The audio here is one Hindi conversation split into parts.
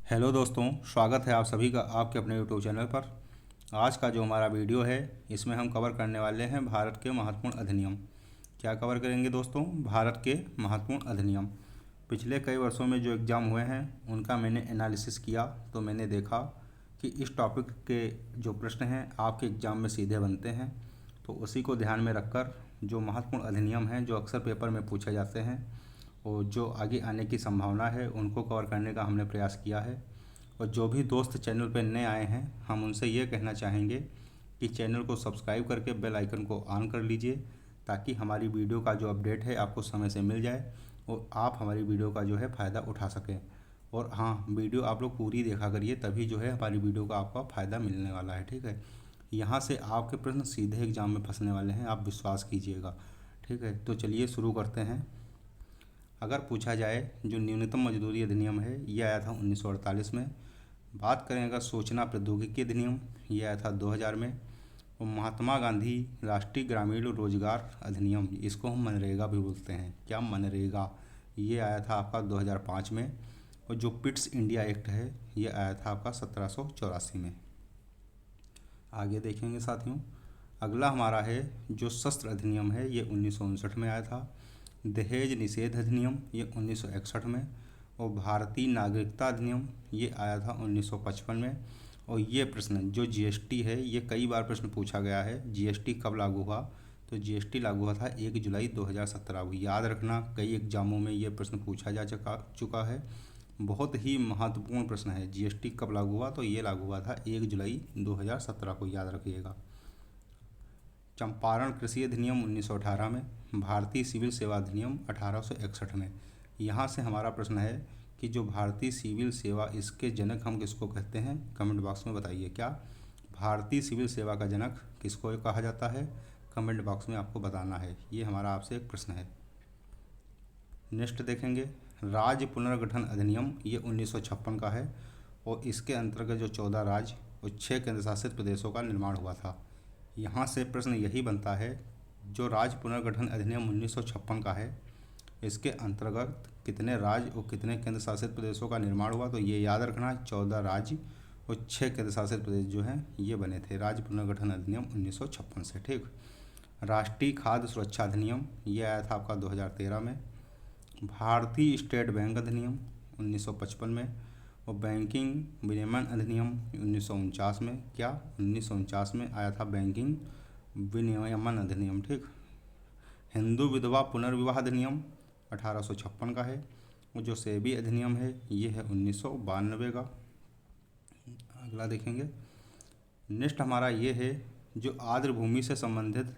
हेलो दोस्तों, स्वागत है आप सभी का आपके अपने यूट्यूब चैनल पर। आज का जो हमारा वीडियो है इसमें हम कवर करने वाले हैं भारत के महत्वपूर्ण अधिनियम। क्या कवर करेंगे दोस्तों? भारत के महत्वपूर्ण अधिनियम। पिछले कई वर्षों में जो एग्ज़ाम हुए हैं उनका मैंने एनालिसिस किया तो मैंने देखा कि इस टॉपिक के जो प्रश्न हैं आपके एग्ज़ाम में सीधे बनते हैं। तो उसी को ध्यान में रखकर जो महत्वपूर्ण अधिनियम हैं जो अक्सर पेपर में पूछे जाते हैं और जो आगे आने की संभावना है उनको कवर करने का हमने प्रयास किया है। और जो भी दोस्त चैनल पर नए आए हैं हम उनसे ये कहना चाहेंगे कि चैनल को सब्सक्राइब करके बेल आइकन को ऑन कर लीजिए ताकि हमारी वीडियो का जो अपडेट है आपको समय से मिल जाए और आप हमारी वीडियो का जो है फ़ायदा उठा सकें। और हाँ, वीडियो आप लोग पूरी देखा करिए, तभी जो है हमारी वीडियो का आपका फ़ायदा मिलने वाला है। ठीक है, यहाँ से आपके प्रश्न सीधे एग्जाम में फंसने वाले हैं, आप विश्वास कीजिएगा। ठीक है, तो चलिए शुरू करते हैं। अगर पूछा जाए जो न्यूनतम मजदूरी अधिनियम है ये आया था 1948 में। बात करें अगर सूचना प्रौद्योगिकी अधिनियम, ये आया था 2000 में। और महात्मा गांधी राष्ट्रीय ग्रामीण रोजगार अधिनियम, इसको हम मनरेगा भी बोलते हैं, क्या मनरेगा, ये आया था आपका 2005 में। और जो पिट्स इंडिया एक्ट है ये आया था आपका 1784 में। आगे देखेंगे साथियों, अगला हमारा है जो शस्त्र अधिनियम है ये 1959 में आया था। दहेज निषेध अधिनियम ये 1961 में। और भारतीय नागरिकता अधिनियम ये आया था 1955 में। और ये प्रश्न जो जीएसटी है ये कई बार प्रश्न पूछा गया है, जीएसटी कब लागू हुआ? तो जीएसटी लागू हुआ था 1 जुलाई 2017। याद रखना, कई एग्जामों में ये प्रश्न पूछा जा चुका है। बहुत ही महत्वपूर्ण प्रश्न है, जीएसटी कब लागू हुआ? तो ये लागू हुआ था 1 जुलाई 2017 को, याद रखिएगा। चंपारण कृषि अधिनियम 1918 में। भारतीय सिविल सेवा अधिनियम 1861 में। यहाँ से हमारा प्रश्न है कि जो भारतीय सिविल सेवा, इसके जनक हम किसको कहते हैं? कमेंट बॉक्स में बताइए। क्या भारतीय सिविल सेवा का जनक किसको कहा जाता है? कमेंट बॉक्स में आपको बताना है, ये हमारा आपसे एक प्रश्न है। नेक्स्ट देखेंगे, राज्य पुनर्गठन अधिनियम, ये 1956 का है। और इसके अंतर्गत जो 14 राज्य और 6 केंद्र शासित प्रदेशों का निर्माण हुआ था। यहाँ से प्रश्न यही बनता है, जो राज्य पुनर्गठन अधिनियम 1956 का है इसके अंतर्गत कितने राज्य और कितने केंद्र शासित प्रदेशों का निर्माण हुआ? तो ये याद रखना, 14 राज्य और 6 केंद्र शासित प्रदेश जो हैं ये बने थे राज्य पुनर्गठन अधिनियम 1956 से। ठीक, राष्ट्रीय खाद्य सुरक्षा अधिनियम, ये आया था आपका 2013 में। भारतीय स्टेट बैंक अधिनियम 1955 में। और बैंकिंग विनियमन अधिनियम 1949 में। क्या 1949 में आया था बैंकिंग विनियमन अधिनियम। ठीक, हिंदू विधवा पुनर्विवाह अधिनियम 1856 का है। और जो सेबी अधिनियम है ये है 1992 का। अगला देखेंगे, नेक्स्ट हमारा ये है जो आर्द्र भूमि से संबंधित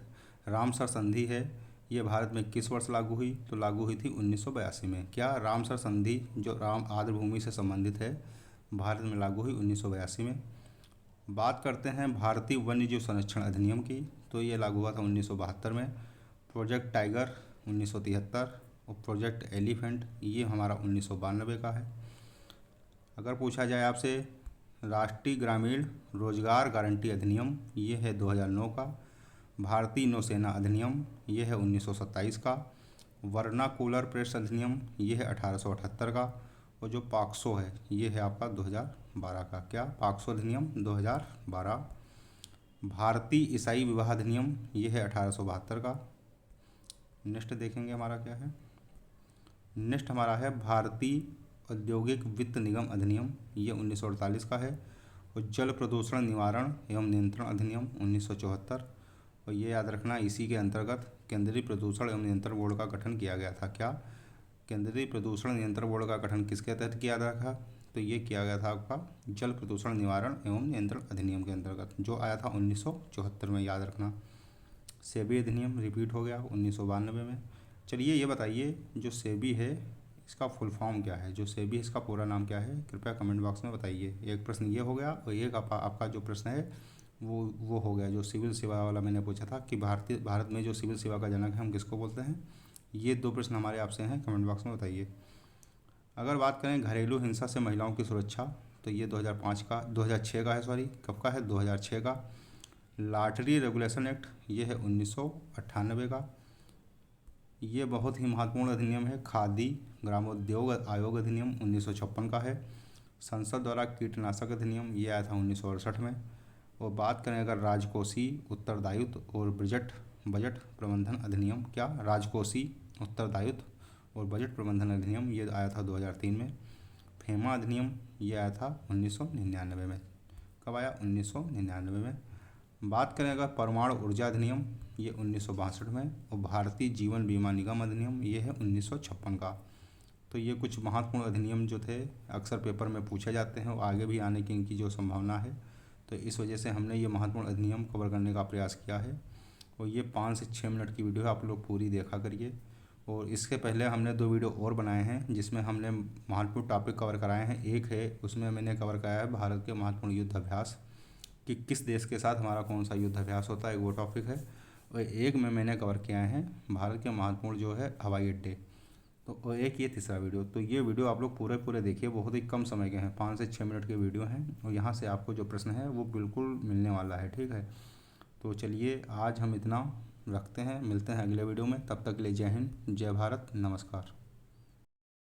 रामसर संधि है, ये भारत में किस वर्ष लागू हुई? तो लागू हुई थी 1982 में। क्या रामसर संधि जो राम आर्द्र भूमि से संबंधित है भारत में लागू हुई 1982 में। बात करते हैं भारतीय वन्य जीव संरक्षण अधिनियम की, तो ये लागू हुआ था 1972 में। प्रोजेक्ट टाइगर 1973 और प्रोजेक्ट एलिफेंट ये हमारा 1992 का है। अगर पूछा जाए आपसे राष्ट्रीय ग्रामीण रोजगार गारंटी अधिनियम, ये है 2009 का। भारतीय नौसेना अधिनियम ये है 1927 का। वर्नाकुलर प्रेस अधिनियम ये है 1878 का। और जो पॉक्सो है ये है आपका 2012 का। क्या पॉक्सो अधिनियम 2012। भारतीय ईसाई विवाह अधिनियम ये है 1872 का। नेक्स्ट देखेंगे हमारा क्या है, नेक्स्ट हमारा है भारतीय औद्योगिक वित्त निगम अधिनियम, ये 1948 का है। और जल प्रदूषण निवारण एवं नियंत्रण अधिनियम 1974। और ये याद रखना, इसी के अंतर्गत केंद्रीय प्रदूषण एवं नियंत्रण बोर्ड का गठन किया गया था। क्या केंद्रीय प्रदूषण नियंत्रण बोर्ड का गठन किसके तहत किया गया था? तो ये किया गया था आपका जल प्रदूषण निवारण एवं नियंत्रण अधिनियम के अंतर्गत, जो आया था 1974 में, याद रखना। सेबी अधिनियम रिपीट हो गया 1992 में। चलिए ये बताइए जो सेबी है इसका फुल फॉर्म क्या है? जो सेबी इसका पूरा नाम क्या है? कृपया कमेंट बॉक्स में बताइए। एक प्रश्न ये हो गया और एक आपका जो प्रश्न है वो हो गया जो सिविल सेवा वाला मैंने पूछा था कि भारत में जो सिविल सेवा का जनक है हम किसको बोलते हैं। ये 2 प्रश्न हमारे आपसे हैं, कमेंट बॉक्स में बताइए। अगर बात करें घरेलू हिंसा से महिलाओं की सुरक्षा, तो ये 2006 का है, सॉरी कब का है? 2006 का। लॉटरी रेगुलेशन एक्ट ये है 1998 का। ये बहुत ही महत्वपूर्ण अधिनियम है। खादी ग्रामोद्योग आयोग अधिनियम 1956 का है। संसद द्वारा कीटनाशक अधिनियम ये आया था 1968 में। और बात करें अगर राजकोषीय उत्तरदायित्व और बजट प्रबंधन अधिनियम, क्या राजकोषीय उत्तरदायित्व और बजट प्रबंधन अधिनियम ये आया था 2003 में। फेमा अधिनियम ये आया था 1999 में। कब आया? 1999 में। बात करें अगर परमाणु ऊर्जा अधिनियम, ये 1962 में। और भारतीय जीवन बीमा निगम अधिनियम ये है 1956 का। तो ये कुछ महत्वपूर्ण अधिनियम जो थे अक्सर पेपर में पूछे जाते हैं और आगे भी आने की इनकी जो संभावना है, तो इस वजह से हमने ये महत्वपूर्ण अधिनियम कवर करने का प्रयास किया है। और ये 5 से 6 मिनट की वीडियो आप लोग पूरी देखा करिए। और इसके पहले हमने 2 वीडियो और बनाए हैं जिसमें हमने महत्वपूर्ण टॉपिक कवर कराए हैं। एक है उसमें मैंने कवर कराया है भारत के महत्वपूर्ण युद्ध अभ्यास, कि किस देश के साथ हमारा कौन सा युद्ध अभ्यास होता है, वो टॉपिक है। और एक में मैंने कवर किया है भारत के महत्वपूर्ण जो है हवाई अड्डे। तो एक ये तीसरा वीडियो। तो ये वीडियो आप लोग पूरे देखिए, बहुत ही कम समय के हैं, 5 से 6 मिनट के वीडियो हैं। और यहाँ से आपको जो प्रश्न है वो बिल्कुल मिलने वाला है, ठीक है। तो चलिए आज हम इतना रखते हैं, मिलते हैं अगले वीडियो में। तब तक के लिए जय हिंद, जय भारत, नमस्कार।